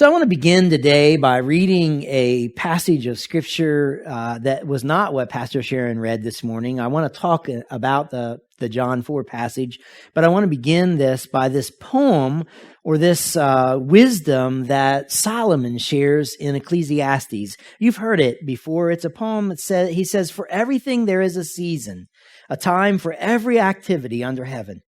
So I want to begin today by reading a passage of Scripture that was not what Pastor Sharon read this morning. I want to talk about the John 4 passage, but I want to begin this by this poem or this wisdom that Solomon shares in Ecclesiastes. You've heard it before. It's a poem that he says, "For everything there is a season, a time for every activity under heaven.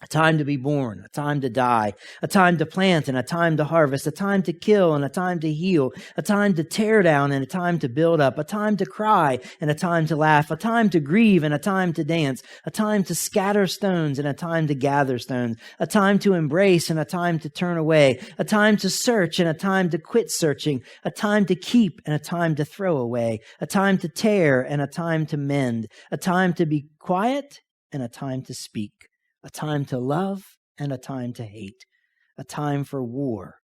A time to be born, a time to die, a time to plant and a time to harvest, a time to kill and a time to heal, a time to tear down and a time to build up, a time to cry and a time to laugh, a time to grieve and a time to dance, a time to scatter stones and a time to gather stones, a time to embrace and a time to turn away, a time to search and a time to quit searching, a time to keep and a time to throw away, a time to tear and a time to mend, a time to be quiet and a time to speak. A time to love and a time to hate, a time for war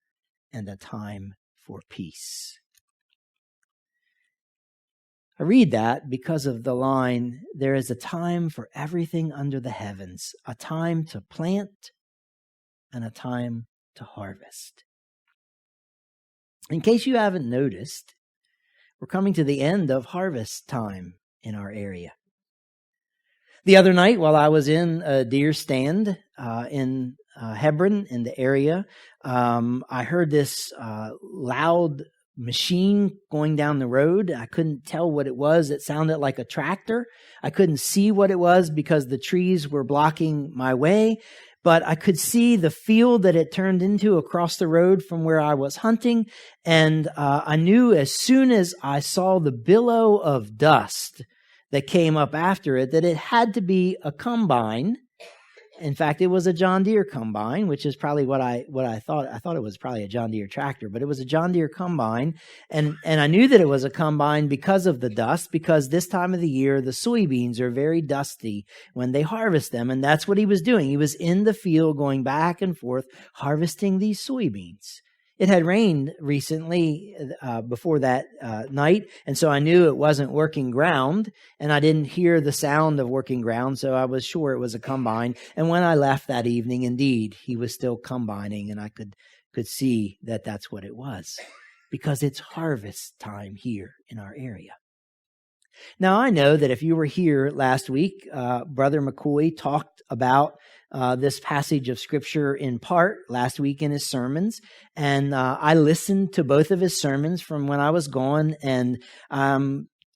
and a time for peace." I read that because of the line, "There is a time for everything under the heavens, a time to plant and a time to harvest." In case you haven't noticed, we're coming to the end of harvest time in our area. The other night, while I was in a deer stand in Hebron, in the area, I heard this loud machine going down the road. I couldn't tell what it was. It sounded like a tractor. I couldn't see what it was because the trees were blocking my way, but I could see the field that it turned into across the road from where I was hunting, and I knew as soon as I saw the billow of dust that came up after it, that it had to be a combine. In fact, it was a John Deere combine, which is probably what I thought. I thought it was probably a John Deere tractor, but it was a John Deere combine. And I knew that it was a combine because of the dust, because this time of the year, the soybeans are very dusty when they harvest them. And that's what he was doing. He was in the field going back and forth, harvesting these soybeans. It had rained recently before that night, and so I knew it wasn't working ground, and I didn't hear the sound of working ground, so I was sure it was a combine. And when I left that evening, indeed, he was still combining, and I could see that that's what it was, because it's harvest time here in our area. Now, I know that if you were here last week, Brother McCoy talked about this passage of Scripture in part last week in his sermons, and I listened to both of his sermons from when I was gone, and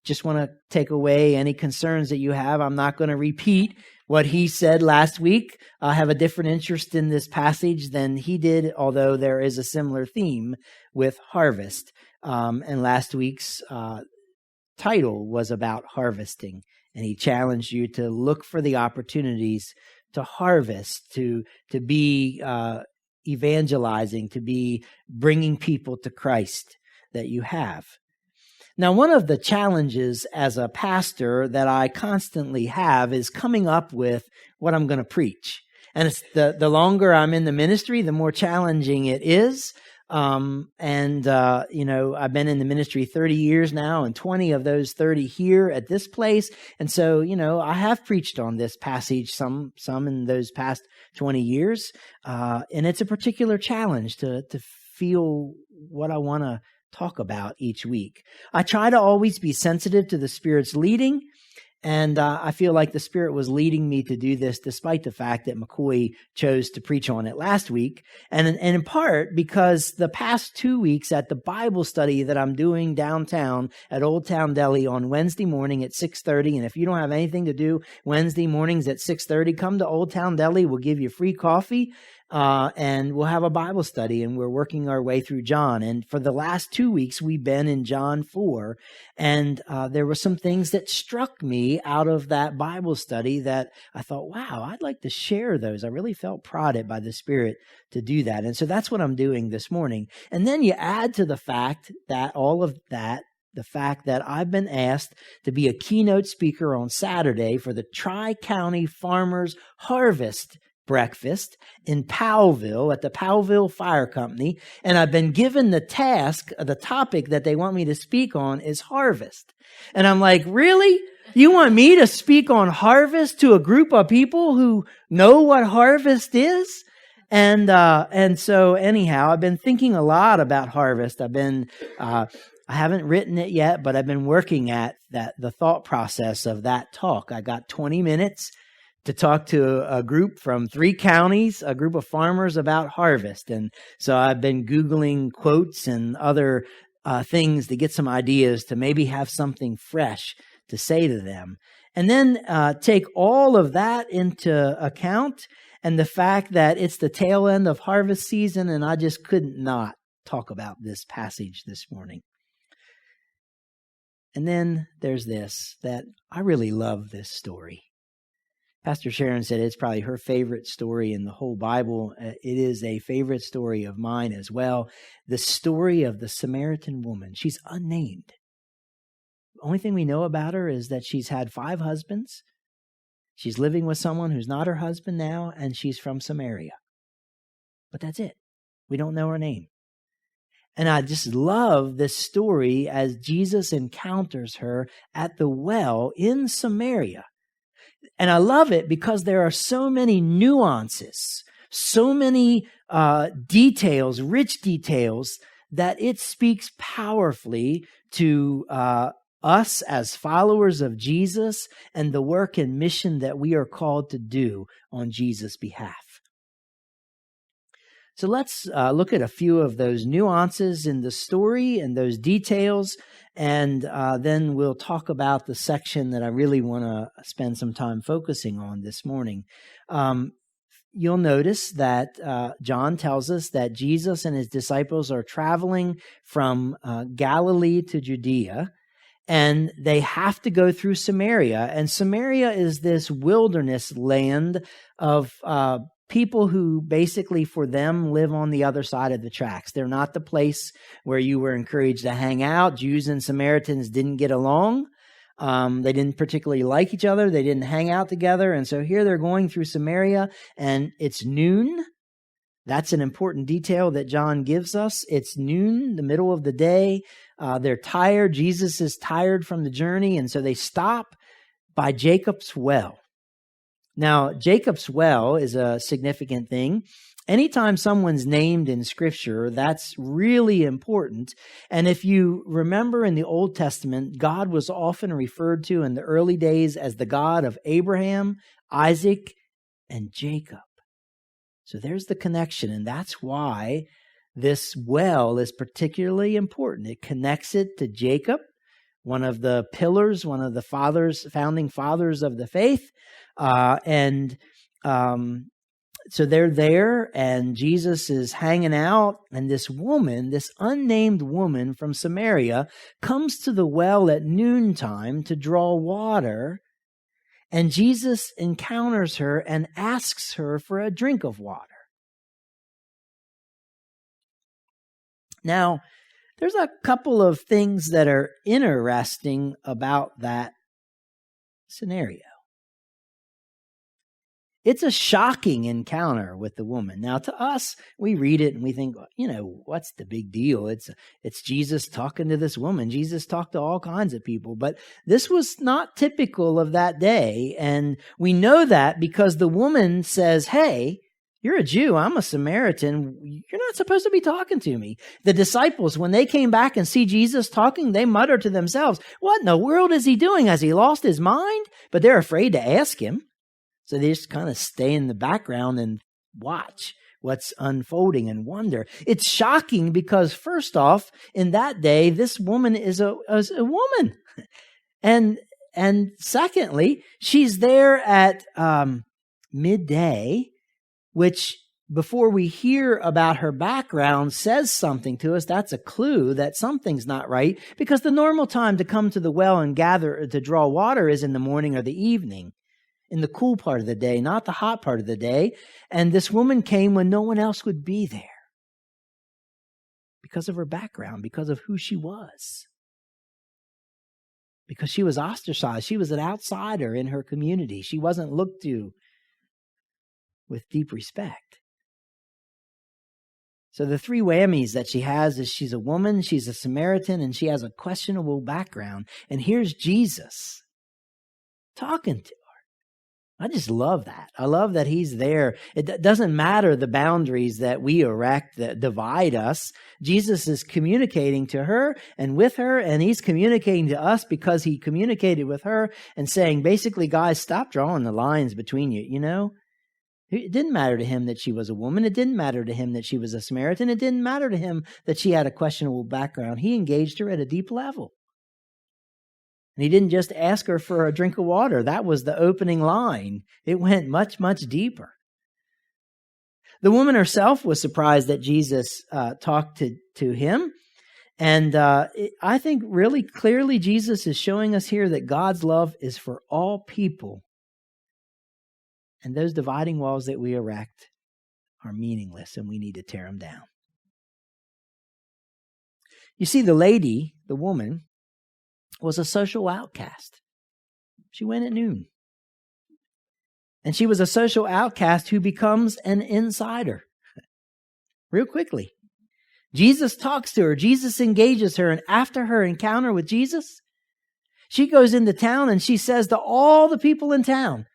just want to take away any concerns that you have. I'm not going to repeat what he said last week. I have a different interest in this passage than he did, although there is a similar theme with harvest. And last week's title was about harvesting, and he challenged you to look for the opportunities to harvest, to be evangelizing, to be bringing people to Christ that you have. Now, one of the challenges as a pastor that I constantly have is coming up with what I'm going to preach. And it's the longer I'm in the ministry, the more challenging it is. I've been in the ministry 30 years now, and 20 of those 30 here at this place. And so, I have preached on this passage some in those past 20 years. And it's a particular challenge to feel what I want to talk about each week. I try to always be sensitive to the Spirit's leading. And I feel like the Spirit was leading me to do this despite the fact that McCoy chose to preach on it last week. And in part because the past 2 weeks at the Bible study that I'm doing downtown at Old Town Deli on Wednesday morning at 6:30. And if you don't have anything to do Wednesday mornings at 6:30, come to Old Town Deli. We'll give you free coffee. And we'll have a Bible study, and we're working our way through John. And for the last 2 weeks, we've been in John 4. And there were some things that struck me out of that Bible study that I thought, wow, I'd like to share those. I really felt prodded by the Spirit to do that. And so that's what I'm doing this morning. And then you add to the fact that the fact that I've been asked to be a keynote speaker on Saturday for the Tri-County Farmers Harvest breakfast in Powellville at the Powellville Fire Company. And I've been given the topic that they want me to speak on is harvest. And I'm like, really? You want me to speak on harvest to a group of people who know what harvest is? And so anyhow, I've been thinking a lot about harvest. I haven't written it yet, but I've been working at the thought process of that talk. I got 20 minutes to talk to a group from 3 counties, a group of farmers about harvest. And so I've been Googling quotes and other things to get some ideas to maybe have something fresh to say to them. And then take all of that into account and the fact that it's the tail end of harvest season, and I just couldn't not talk about this passage this morning. And then there's this, that I really love this story. Pastor Sharon said it's probably her favorite story in the whole Bible. It is a favorite story of mine as well. The story of the Samaritan woman. She's unnamed. The only thing we know about her is that she's had 5 husbands. She's living with someone who's not her husband now, and she's from Samaria. But that's it. We don't know her name. And I just love this story as Jesus encounters her at the well in Samaria. And I love it because there are so many nuances, so many details, rich details, that it speaks powerfully to us as followers of Jesus and the work and mission that we are called to do on Jesus' behalf. So let's look at a few of those nuances in the story and those details, and then we'll talk about the section that I really want to spend some time focusing on this morning. You'll notice that John tells us that Jesus and his disciples are traveling from Galilee to Judea, and they have to go through Samaria. And Samaria is this wilderness land of people who basically, for them, live on the other side of the tracks. They're not the place where you were encouraged to hang out. Jews and Samaritans didn't get along. They didn't particularly like each other. They didn't hang out together. And so here they're going through Samaria, and it's noon. That's an important detail that John gives us. It's noon, the middle of the day. They're tired. Jesus is tired from the journey, and so they stop by Jacob's well. Now, Jacob's well is a significant thing. Anytime someone's named in Scripture, that's really important. And if you remember in the Old Testament, God was often referred to in the early days as the God of Abraham, Isaac, and Jacob. So there's the connection, and that's why this well is particularly important. It connects it to Jacob, one of the pillars, one of the founding fathers of the faith. So they're there, and Jesus is hanging out, and this woman, this unnamed woman from Samaria, comes to the well at noontime to draw water, and Jesus encounters her and asks her for a drink of water. Now, there's a couple of things that are interesting about that scenario. It's a shocking encounter with the woman. Now, to us, we read it and we think, what's the big deal? It's Jesus talking to this woman. Jesus talked to all kinds of people. But this was not typical of that day. And we know that because the woman says, hey, you're a Jew. I'm a Samaritan. You're not supposed to be talking to me. The disciples, when they came back and see Jesus talking, they mutter to themselves, what in the world is he doing? Has he lost his mind? But they're afraid to ask him. So they just kind of stay in the background and watch what's unfolding and wonder. It's shocking because, first off, in that day, this woman is a woman. And secondly, she's there at midday, which, before we hear about her background, says something to us. That's a clue that something's not right, because the normal time to come to the well and gather to draw water is in the morning or the evening, in the cool part of the day, not the hot part of the day. And this woman came when no one else would be there because of her background, because of who she was, because she was ostracized. She was an outsider in her community. She wasn't looked to with deep respect. So the 3 whammies that she has is she's a woman, she's a Samaritan, and she has a questionable background. And here's Jesus talking to her. I just love that. I love that he's there. It doesn't matter the boundaries that we erect that divide us. Jesus is communicating to her and with her, and he's communicating to us because he communicated with her and saying, basically, guys, stop drawing the lines between you, you know? It didn't matter to him that she was a woman. It didn't matter to him that she was a Samaritan. It didn't matter to him that she had a questionable background. He engaged her at a deep level. And he didn't just ask her for a drink of water. That was the opening line. It went much, much deeper. The woman herself was surprised that Jesus talked to him. And I think really clearly Jesus is showing us here that God's love is for all people. And those dividing walls that we erect are meaningless, and we need to tear them down. You see, the lady, the woman, was a social outcast. She went at noon. And she was a social outcast who becomes an insider real quickly. Jesus talks to her. Jesus engages her. And after her encounter with Jesus, she goes into town and she says to all the people in town,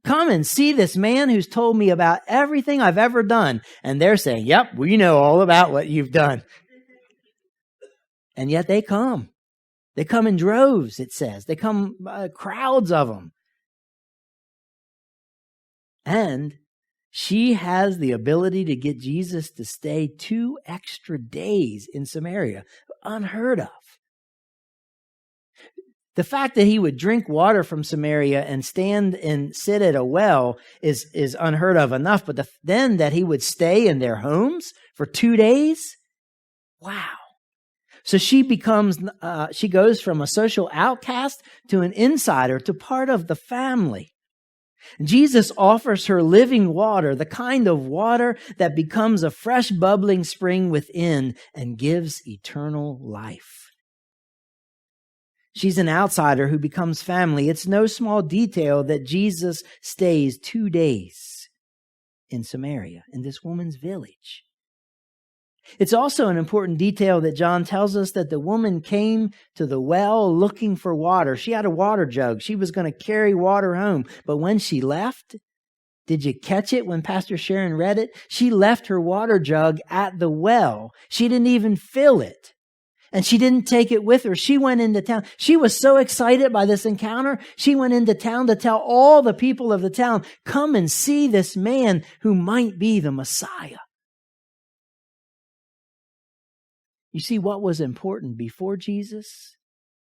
come and see this man who's told me about everything I've ever done. And they're saying, yep, we know all about what you've done. And yet they come. They come in droves, it says. They come crowds of them. And she has the ability to get Jesus to stay 2 extra days in Samaria. Unheard of. The fact that he would drink water from Samaria and stand and sit at a well is unheard of enough. But then that he would stay in their homes for 2 days? Wow. So she goes from a social outcast to an insider, to part of the family. Jesus offers her living water, the kind of water that becomes a fresh bubbling spring within and gives eternal life. She's an outsider who becomes family. It's no small detail that Jesus stays 2 days in Samaria, in this woman's village. It's also an important detail that John tells us that the woman came to the well looking for water. She had a water jug. She was going to carry water home. But when she left, did you catch it when Pastor Sharon read it? She left her water jug at the well. She didn't even fill it. And she didn't take it with her. She went into town. She was so excited by this encounter. She went into town to tell all the people of the town, come and see this man who might be the Messiah. You see, what was important before Jesus,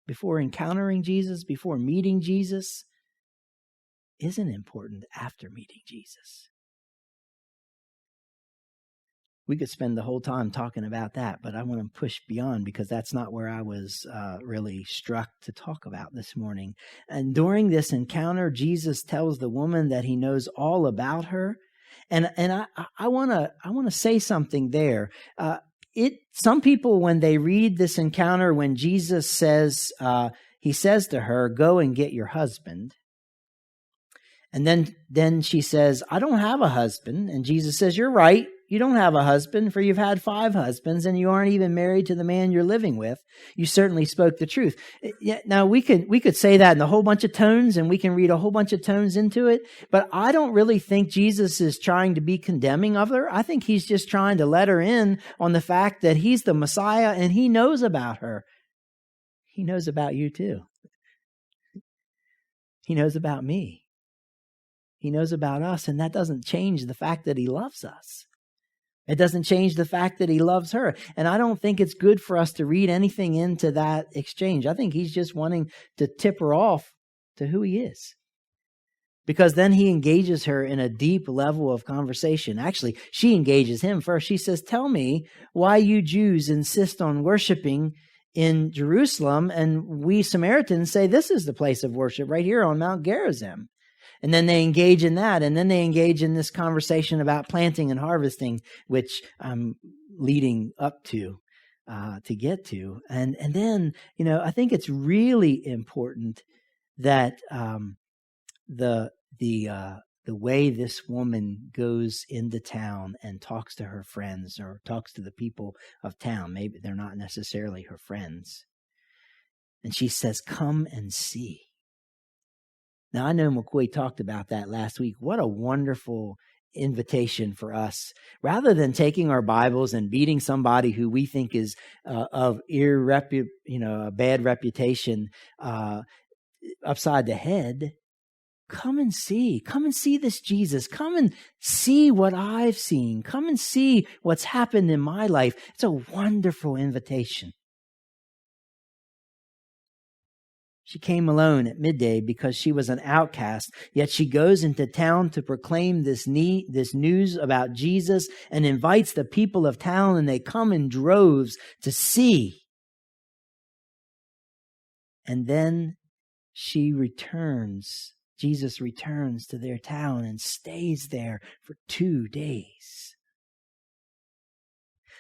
before encountering Jesus, before meeting Jesus, isn't important after meeting Jesus. We could spend the whole time talking about that, but I want to push beyond because that's not where I was really struck to talk about this morning. And during this encounter, Jesus tells the woman that he knows all about her. And I want to say something there. Some people, when they read this encounter, when Jesus says, he says to her, go and get your husband. And then she says, I don't have a husband. And Jesus says, you're right. You don't have a husband, for you've had 5 husbands and you aren't even married to the man you're living with. You certainly spoke the truth. Now we could say that in a whole bunch of tones, and we can read a whole bunch of tones into it. But I don't really think Jesus is trying to be condemning of her. I think he's just trying to let her in on the fact that he's the Messiah and he knows about her. He knows about you too. He knows about me. He knows about us, and that doesn't change the fact that he loves us. It doesn't change the fact that he loves her. And I don't think it's good for us to read anything into that exchange. I think he's just wanting to tip her off to who he is. Because then he engages her in a deep level of conversation. Actually, she engages him first. She says, tell me why you Jews insist on worshiping in Jerusalem, and we Samaritans say this is the place of worship right here on Mount Gerizim. And then they engage in that, and then they engage in this conversation about planting and harvesting, which I'm leading up to get to. And then, I think it's really important that the way this woman goes into town and talks to her friends or talks to the people of town, maybe they're not necessarily her friends, and she says, "Come and see." Now, I know McCoy talked about that last week. What a wonderful invitation for us. Rather than taking our Bibles and beating somebody who we think is of a bad reputation upside the head, come and see this Jesus. Come and see what I've seen. Come and see what's happened in my life. It's a wonderful invitation. She came alone at midday because she was an outcast, yet she goes into town to proclaim this news about Jesus and invites the people of town, and they come in droves to see. And then Jesus returns to their town and stays there for 2 days.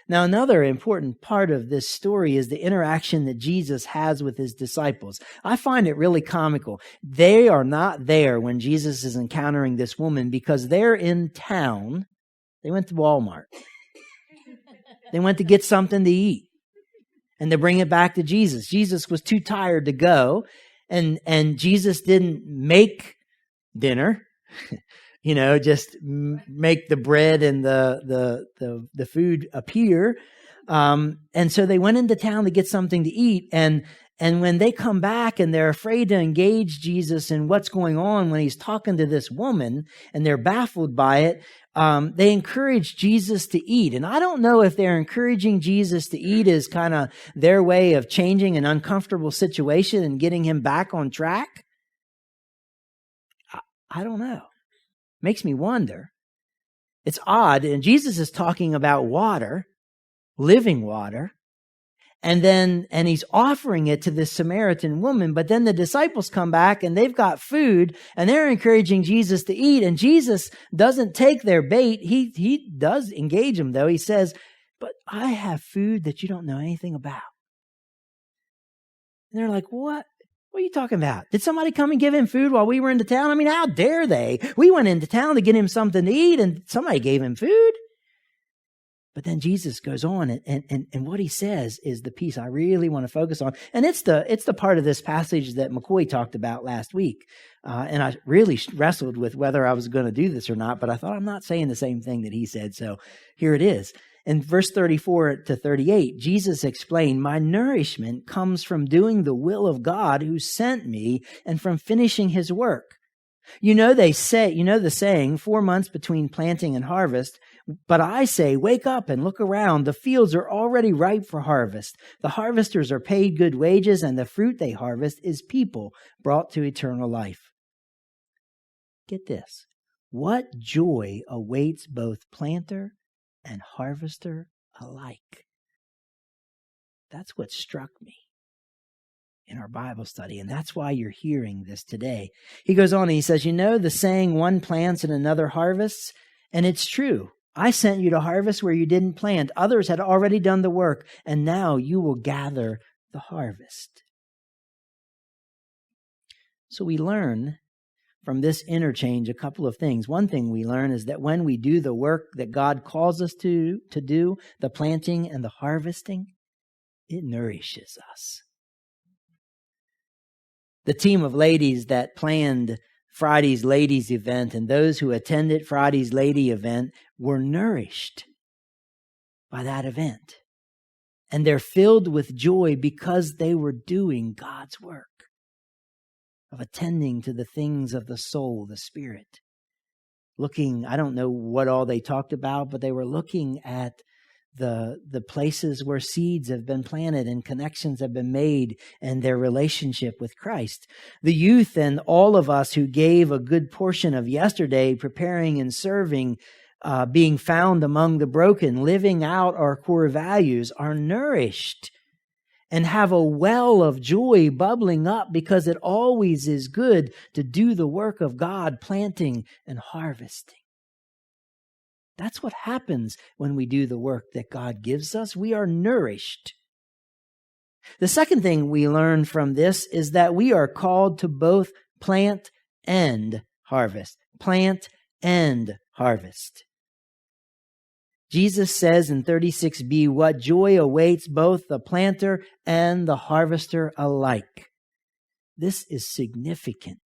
Now, another important part of this story is the interaction that Jesus has with his disciples. I find it really comical. They are not there when Jesus is encountering this woman because they're in town. They went to Walmart. They went to get something to eat and to bring it back to Jesus. Jesus was too tired to go, and Jesus didn't make dinner. Just make the bread and the food appear. And so they went into town to get something to eat. And when they come back and they're afraid to engage Jesus in what's going on when he's talking to this woman, and they're baffled by it, they encourage Jesus to eat. And I don't know if they're encouraging Jesus to eat as kind of their way of changing an uncomfortable situation and getting him back on track. I don't know. Makes me wonder. It's odd. And Jesus is talking about water, living water. And he's offering it to this Samaritan woman. But then the disciples come back and they've got food and they're encouraging Jesus to eat. And Jesus doesn't take their bait. He does engage them though. He says, but I have food that you don't know anything about. And they're like, what? What are you talking about? Did somebody come and give him food while we were into town? I mean, how dare they? We went into town to get him something to eat and somebody gave him food. But then Jesus goes on and what he says is the piece I really want to focus on. And it's the part of this passage that McCoy talked about last week. And I really wrestled with whether I was going to do this or not, but I thought I'm not saying the same thing that he said. So here it is. In verse 34 to 38, Jesus explained, my nourishment comes from doing the will of God who sent me and from finishing his work. The saying, 4 months between planting and harvest. But I say, wake up and look around. The fields are already ripe for harvest. The harvesters are paid good wages, and the fruit they harvest is people brought to eternal life. Get this. What joy awaits both planter and harvester alike. That's what struck me in our Bible study, and that's why you're hearing this today. He goes on and he says, the saying, one plants and another harvests, and it's true. I sent you to harvest where you didn't plant. Others had already done the work, and now you will gather the harvest. So we learn from this interchange a couple of things. One thing we learn is that when we do the work that God calls us to do, the planting and the harvesting, it nourishes us. The team of ladies that planned Friday's ladies event and those who attended Friday's lady event were nourished by that event. And they're filled with joy because they were doing God's work of attending to the things of the soul, the spirit. Looking, I don't know what all they talked about, but they were looking at the places where seeds have been planted and connections have been made and their relationship with Christ. The youth and all of us who gave a good portion of yesterday preparing and serving, being found among the broken, living out our core values, are nourished and have a well of joy bubbling up because it always is good to do the work of God, planting and harvesting. That's what happens when we do the work that God gives us. We are nourished. The second thing we learn from this is that we are called to both plant and harvest. Plant and harvest. Jesus says in 36b, what joy awaits both the planter and the harvester alike. This is significant.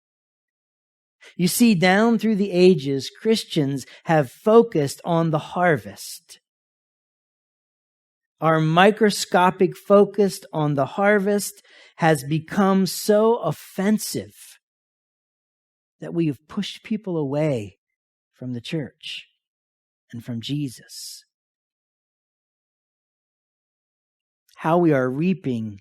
You see, down through the ages, Christians have focused on the harvest. Our microscopic focus on the harvest has become so offensive that we have pushed people away from the church and from Jesus. How we are reaping,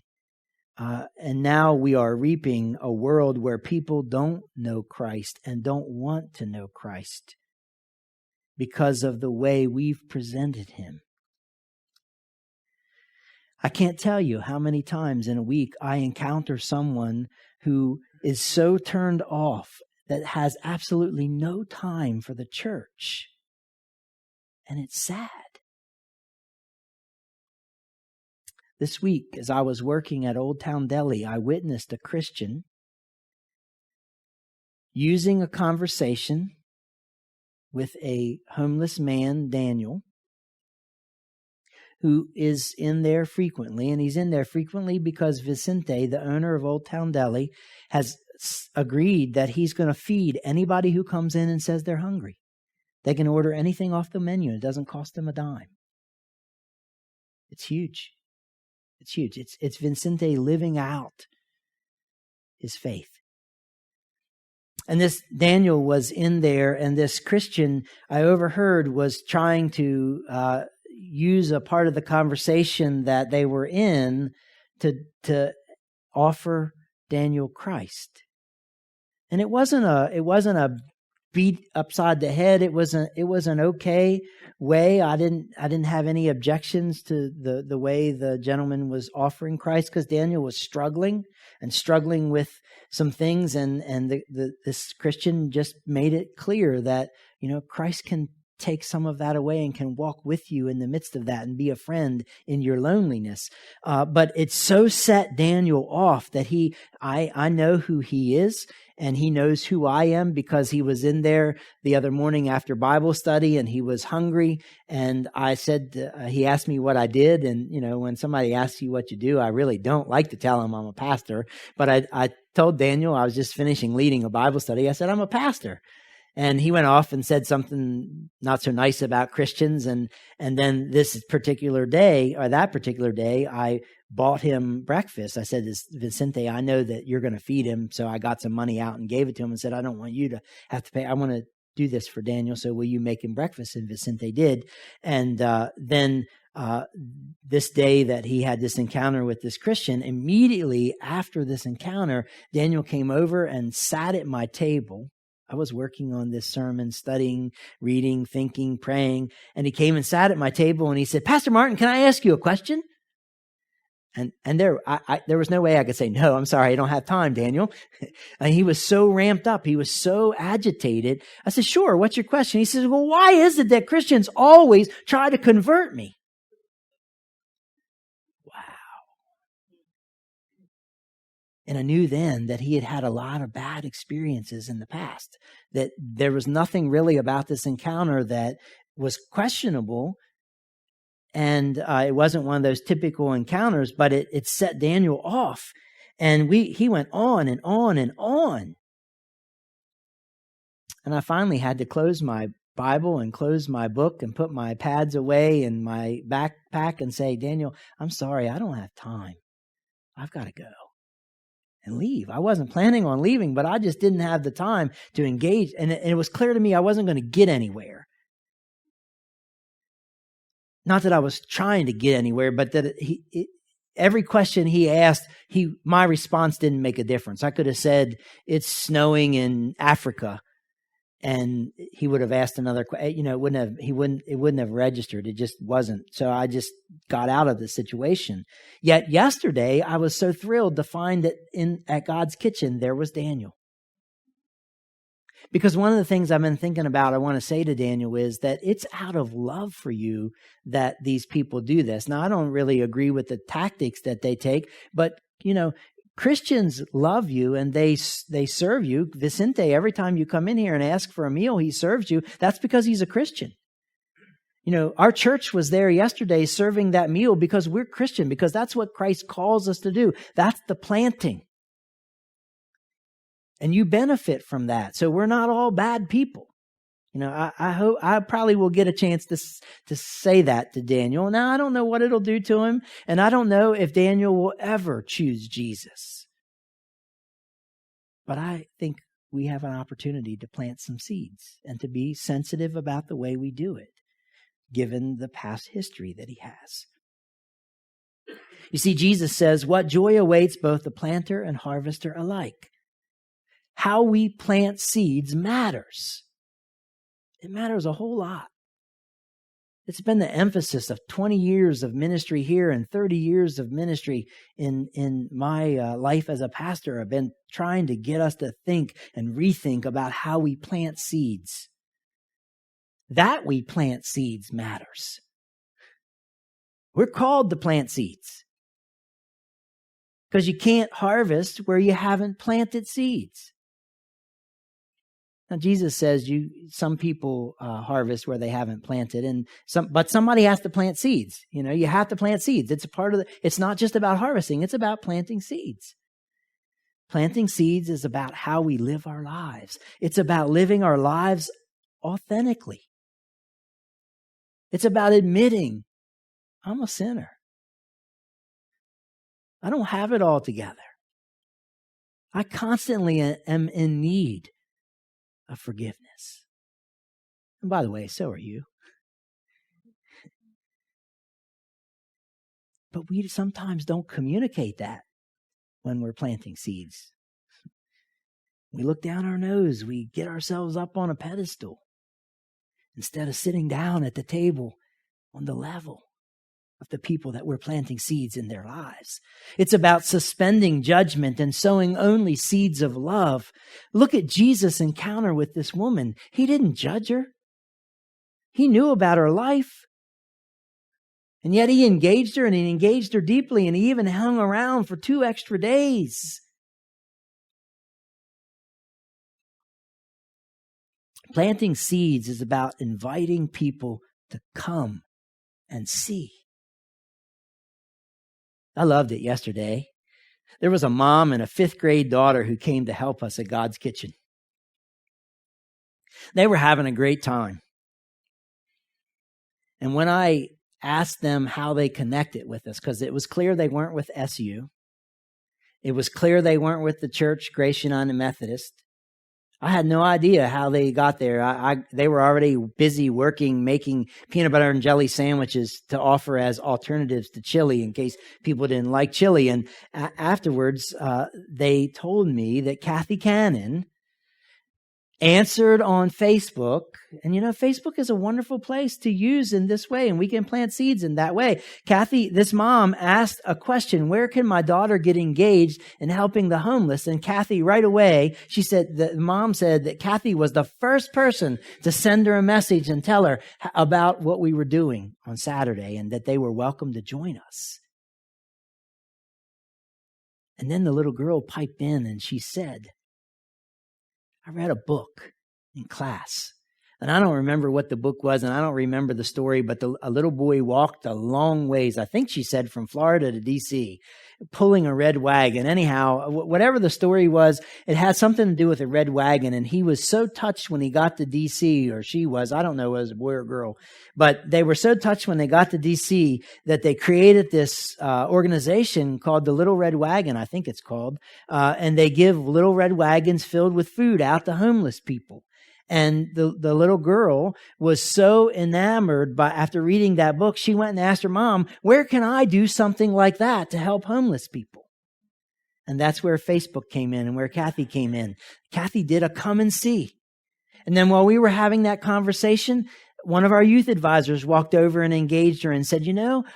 and now we are reaping a world where people don't know Christ and don't want to know Christ because of the way we've presented him. I can't tell you how many times in a week I encounter someone who is so turned off that has absolutely no time for the church. And it's sad. This week, as I was working at Old Town Deli, I witnessed a Christian using a conversation with a homeless man, Daniel, who is in there frequently. And he's in there frequently because Vicente, the owner of Old Town Deli, has agreed that he's going to feed anybody who comes in and says they're hungry. They can order anything off the menu. It doesn't cost them a dime. It's huge. It's huge. It's Vicente living out his faith. And this Daniel was in there, and this Christian I overheard was trying to use a part of the conversation that they were in to offer Daniel Christ. And it wasn't a beat upside the head. It was an okay way. I didn't have any objections to the way the gentleman was offering Christ, because Daniel was struggling with some things, and this Christian just made it clear that, you know, Christ can take some of that away and can walk with you in the midst of that and be a friend in your loneliness. But it so set Daniel off that I know who he is, and he knows who I am, because he was in there the other morning after Bible study and he was hungry. And I said, he asked me what I did. And, you know, when somebody asks you what you do, I really don't like to tell them I'm a pastor. But I told Daniel I was just finishing leading a Bible study. I said, I'm a pastor. And he went off and said something not so nice about Christians. And then that particular day, I bought him breakfast. I said, Vicente, I know that you're going to feed him. So I got some money out and gave it to him and said, I don't want you to have to pay. I want to do this for Daniel. So will you make him breakfast? And Vicente did. And then this day that he had this encounter with this Christian, immediately after this encounter, Daniel came over and sat at my table. I was working on this sermon, studying, reading, thinking, praying, and he came and sat at my table and he said, Pastor Martin, can I ask you a question? And there was no way I could say, no, I'm sorry, I don't have time, Daniel. And he was so ramped up. He was so agitated. I said, sure, what's your question? He says, well, why is it that Christians always try to convert me? And I knew then that he had had a lot of bad experiences in the past, that there was nothing really about this encounter that was questionable. And it wasn't one of those typical encounters, but it set Daniel off. And he went on and on and on. And I finally had to close my Bible and close my book and put my pads away in my backpack and say, Daniel, I'm sorry, I don't have time. I've got to go. And leave. I wasn't planning on leaving, but I just didn't have the time to engage. And it was clear to me I wasn't going to get anywhere. Not that I was trying to get anywhere, but that every question he asked, my response didn't make a difference. I could have said, it's snowing in Africa. And he would have asked another question. You know, it wouldn't have registered. It just wasn't. So I just got out of the situation. Yet yesterday, I was so thrilled to find that at God's kitchen, there was Daniel. Because one of the things I've been thinking about, I want to say to Daniel, is that it's out of love for you that these people do this. Now, I don't really agree with the tactics that they take, but, you know, Christians love you and they serve you. Vicente, every time you come in here and ask for a meal, he serves you. That's because he's a Christian. You know, our church was there yesterday serving that meal because we're Christian, because that's what Christ calls us to do. That's the planting. And you benefit from that. So we're not all bad people. I hope I probably will get a chance to say that to Daniel. Now, I don't know what it'll do to him, and I don't know if Daniel will ever choose Jesus. But I think we have an opportunity to plant some seeds and to be sensitive about the way we do it, given the past history that he has. You see, Jesus says, what joy awaits both the planter and harvester alike. How we plant seeds matters. It matters a whole lot. It's been the emphasis of 20 years of ministry here and 30 years of ministry in my life as a pastor. I've been trying to get us to think and rethink about how we plant seeds. That we plant seeds matters. We're called to plant seeds because you can't harvest where you haven't planted seeds. Now, Jesus says some people harvest where they haven't planted, but somebody has to plant seeds. You have to plant seeds. It's a part of it's not just about harvesting, it's about planting seeds. Planting seeds is about how we live our lives. It's about living our lives authentically. It's about admitting, I'm a sinner. I don't have it all together. I constantly am in need of forgiveness. And by the way, so are you. But we sometimes don't communicate that when we're planting seeds. We look down our nose, we get ourselves up on a pedestal instead of sitting down at the table on the level of the people that we're planting seeds in their lives. It's about suspending judgment and sowing only seeds of love. Look at Jesus' encounter with this woman. He didn't judge her. He knew about her life. And yet he engaged her, and he engaged her deeply, and he even hung around for 2 extra days. Planting seeds is about inviting people to come and see. I loved it yesterday. There was a mom and a 5th grade daughter who came to help us at God's Kitchen. They were having a great time. And when I asked them how they connected with us, because it was clear they weren't with SU. It was clear they weren't with the church, Grace United Methodist. I had no idea how they got there. They were already busy working, making peanut butter and jelly sandwiches to offer as alternatives to chili in case people didn't like chili. And afterwards, they told me that Kathy Cannon answered on Facebook. And Facebook is a wonderful place to use in this way, and we can plant seeds in that way. Kathy, this mom asked a question, where can my daughter get engaged in helping the homeless? And Kathy, right away, the mom said that Kathy was the first person to send her a message and tell her about what we were doing on Saturday and that they were welcome to join us. And then the little girl piped in and she said, I read a book in class, and I don't remember what the book was, and I don't remember the story, but a little boy walked a long ways, I think she said from Florida to D.C., pulling a red wagon. Anyhow, whatever the story was, it had something to do with a red wagon, and he was so touched when he got to D.C., or she was, I don't know, it was a boy or girl, but they were so touched when they got to D.C. that they created this organization called the Little Red Wagon, I think it's called, and they give little red wagons filled with food out to homeless people. And the little girl was so enamored after reading that book, she went and asked her mom, where can I do something like that to help homeless people? And that's where Facebook came in and where Kathy came in. Kathy did a come and see. And then while we were having that conversation, one of our youth advisors walked over and engaged her and said,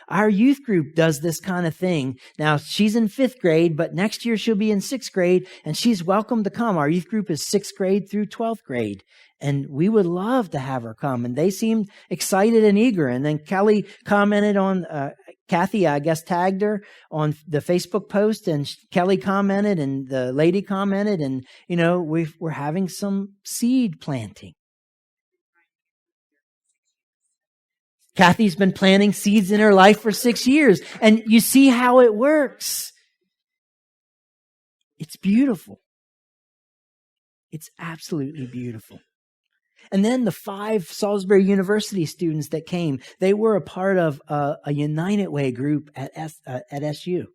our youth group does this kind of thing. Now, she's in 5th grade, but next year she'll be in 6th grade, and she's welcome to come. Our youth group is 6th grade through 12th grade, and we would love to have her come. And they seemed excited and eager. And then Kelly commented on, Kathy, I guess, tagged her on the Facebook post, and Kelly commented, and the lady commented, and, we're having some seed planting. Kathy's been planting seeds in her life for 6 years, and you see how it works. It's beautiful. It's absolutely beautiful. And then the 5 Salisbury University students that came, they were a part of a United Way group at SU.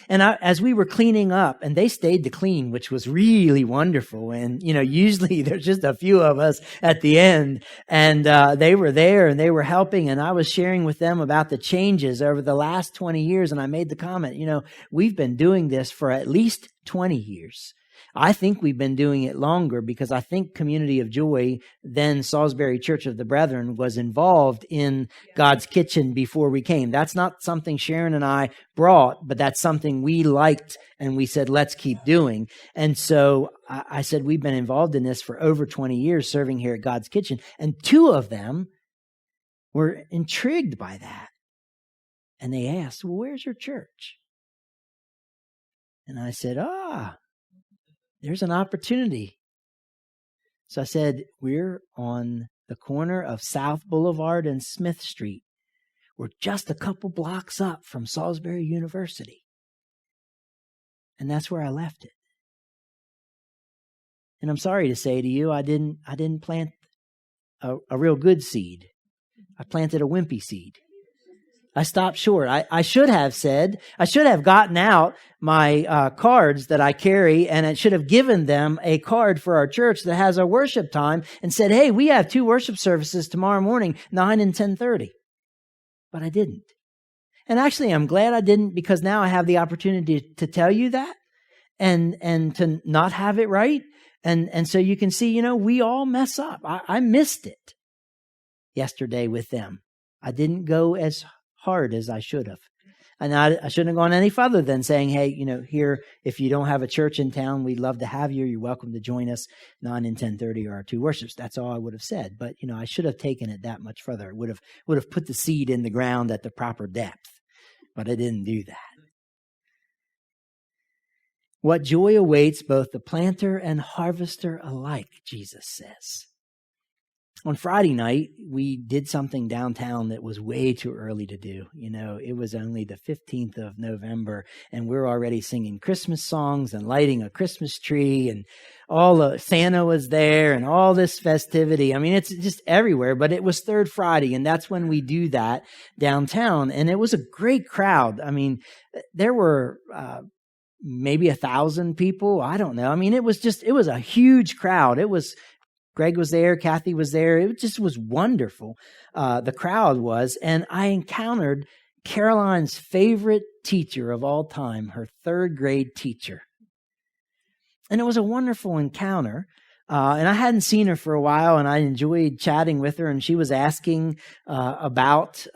And as we were cleaning up, and they stayed to clean, which was really wonderful. And, usually there's just a few of us at the end. And they were there and they were helping. And I was sharing with them about the changes over the last 20 years. And I made the comment, we've been doing this for at least 20 years. I think we've been doing it longer because I think Community of Joy, then Salisbury Church of the Brethren, was involved in God's Kitchen before we came. That's not something Sharon and I brought, but that's something we liked and we said, let's keep doing. And so I said, we've been involved in this for over 20 years serving here at God's Kitchen. And 2 of them were intrigued by that. And they asked, well, where's your church? And I said, there's an opportunity. So I said, we're on the corner of South Boulevard and Smith Street. We're just a couple blocks up from Salisbury University. And that's where I left it. And I'm sorry to say to you, I didn't plant a real good seed. I planted a wimpy seed. I stopped short. I should have gotten out my cards that I carry, and I should have given them a card for our church that has our worship time and said, hey, we have 2 worship services tomorrow morning, 9 and 10:30. But I didn't. And actually, I'm glad I didn't, because now I have the opportunity to tell you that and to not have it right. And so you can see, we all mess up. I missed it yesterday with them. I didn't go as hard as I should have. And I shouldn't have gone any further than saying, hey, here, if you don't have a church in town, we'd love to have you. You're welcome to join us 9 and 10:30 or our 2 worships. That's all I would have said. But, I should have taken it that much further. Would have put the seed in the ground at the proper depth. But I didn't do that. What joy awaits both the planter and harvester alike, Jesus says. On Friday night, we did something downtown that was way too early to do. It was only the 15th of November, and we're already singing Christmas songs and lighting a Christmas tree, and Santa was there and all this festivity. I mean, it's just everywhere, but it was Third Friday, and that's when we do that downtown. And it was a great crowd. I mean, there were maybe 1,000 people. I don't know. I mean, it was a huge crowd. Greg was there. Kathy was there. It just was wonderful. The crowd was. And I encountered Caroline's favorite teacher of all time, her 3rd grade teacher. And it was a wonderful encounter. And I hadn't seen her for a while, and I enjoyed chatting with her. And she was asking about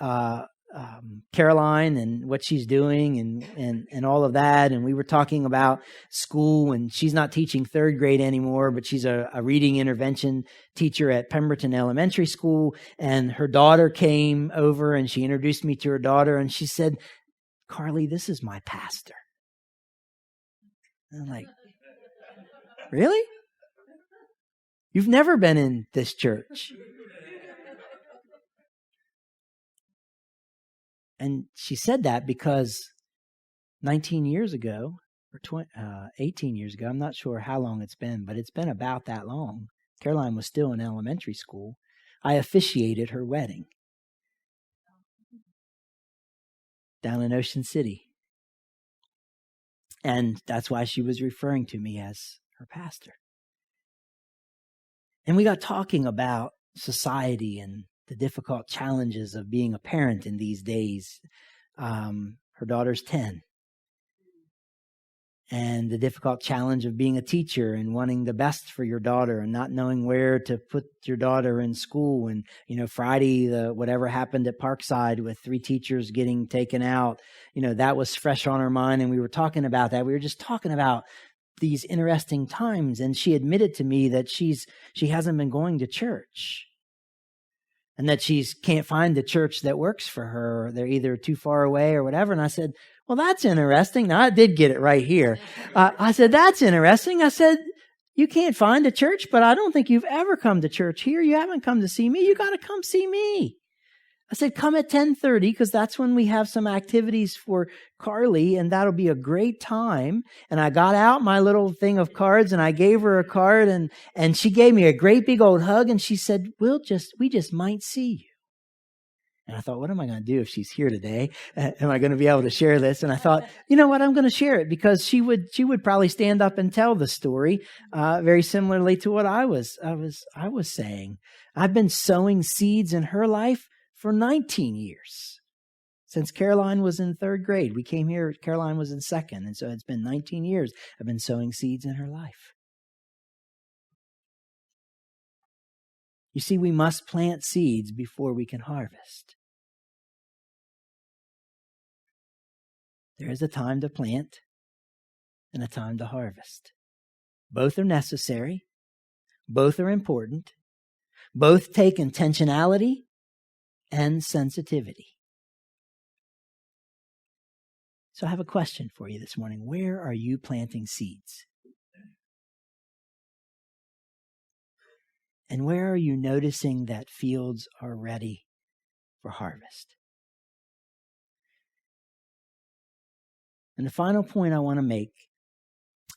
Caroline and what she's doing and all of that. And we were talking about school, and she's not teaching 3rd grade anymore, but she's a reading intervention teacher at Pemberton Elementary School. And her daughter came over and she introduced me to her daughter, and she said, Carly, this is my pastor. And I'm like, really? You've never been in this church? And she said that because 19 years ago, or 18 years ago, I'm not sure how long it's been, but it's been about that long. Caroline was still in elementary school. I officiated her wedding down in Ocean City. And that's why she was referring to me as her pastor. And we got talking about society and the difficult challenges of being a parent in these days. Her daughter's 10. And the difficult challenge of being a teacher and wanting the best for your daughter and not knowing where to put your daughter in school. And, Friday, whatever happened at Parkside with 3 teachers getting taken out, that was fresh on her mind. And we were talking about that. We were just talking about these interesting times. And she admitted to me that she hasn't been going to church. And that she can't find the church that works for her, or they're either too far away or whatever. And I said, well, that's interesting. Now, I did get it right here. I said, that's interesting. I said, you can't find a church, but I don't think you've ever come to church here. You haven't come to see me. You got to come see me. I said, come at 10:30 because that's when we have some activities for Carly, and that'll be a great time. And I got out my little thing of cards and I gave her a card, and she gave me a great big old hug, and she said, we just might see you. And I thought, what am I going to do if she's here today? Am I going to be able to share this? And I thought, you know what? I'm going to share it because she would probably stand up and tell the story very similarly to what I was saying. I've been sowing seeds in her life for 19 years. Since Caroline was in 3rd grade. We came here, Caroline was in 2nd. And so it's been 19 years I've been sowing seeds in her life. You see, we must plant seeds before we can harvest. There is a time to plant and a time to harvest. Both are necessary. Both are important. Both take intentionality and sensitivity. So I have a question for you this morning. Where are you planting seeds? And where are you noticing that fields are ready for harvest? And the final point I want to make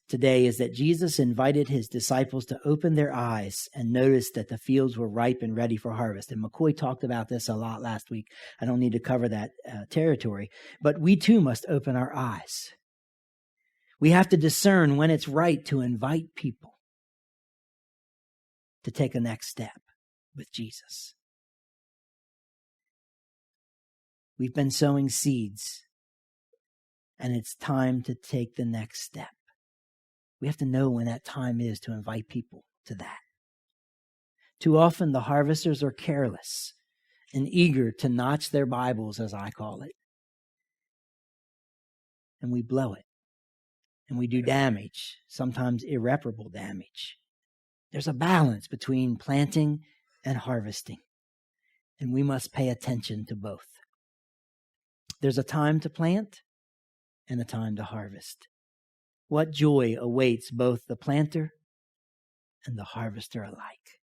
today is that Jesus invited his disciples to open their eyes and notice that the fields were ripe and ready for harvest. And McCoy talked about this a lot last week. I don't need to cover that territory. But we too must open our eyes. We have to discern when it's right to invite people to take a next step with Jesus. We've been sowing seeds, and it's time to take the next step. We have to know when that time is to invite people to that. Too often the harvesters are careless and eager to notch their Bibles, as I call it. And we blow it. And we do damage, sometimes irreparable damage. There's a balance between planting and harvesting. And we must pay attention to both. There's a time to plant and a time to harvest. What joy awaits both the planter and the harvester alike.